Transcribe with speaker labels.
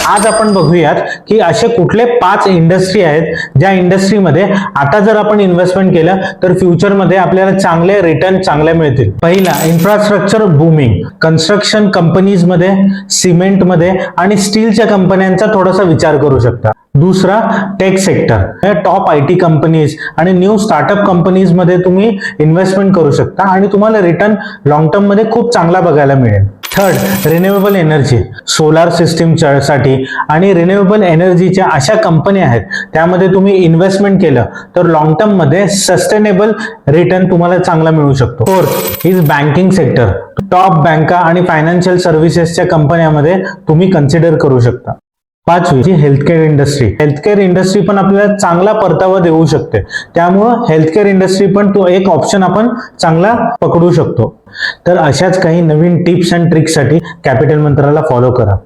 Speaker 1: आज आपण बघूयात की असे कुठले 5 इंडस्ट्री आहेत ज्या इंडस्ट्रीमध्ये आता जर आपण इन्व्हेस्टमेंट केलं तर फ्युचरमध्ये आपल्याला चांगले रिटर्न चांगले मिळतील. पहिला, इन्फ्रास्ट्रक्चर बूमिंग. कन्स्ट्रक्शन कंपनीज मध्ये, सिमेंट मध्ये आणि स्टीलच्या कंपन्यांचा थोडासा विचार करू शकता. दुसरा, tech sector. Top IT companies आणि न्यू स्टार्टअप कंपनीज मध्ये तुम्ही इन्व्हेस्टमेंट करू शकता आणि तुम्हाला रिटर्न लॉंग टर्म मध्ये खूप चांगला बघायला मिळेल. Third, renewable energy. Solar system साठी आणि रिन्युएबल एनर्जीच्या अशा कंपन्या आहेत त्यामध्ये तुम्ही इन्व्हेस्टमेंट केलं तर लॉंग टर्म मध्ये सस्टेनेबल रिटर्न तुम्हाला चांगला मिळू शकतो. Fourth is banking sector. Top बँका आणि फायनान्शियल सर्व्हिसेसच्या कंपन्यामध्ये तुम्ही कन्सिडर करू शकता. पाचवी, हेल्थकेअर इंडस्ट्री. हेल्थकेअर इंडस्ट्री पण आपल्याला चांगला परतावा देऊ शकते, त्यामुळं हेल्थकेअर इंडस्ट्री पण तो एक ऑप्शन आपण चांगला पकडू शकतो. तर अशाच काही नवीन टिप्स अँड ट्रिक्स साठी कॅपिटल मंत्राला फॉलो करा.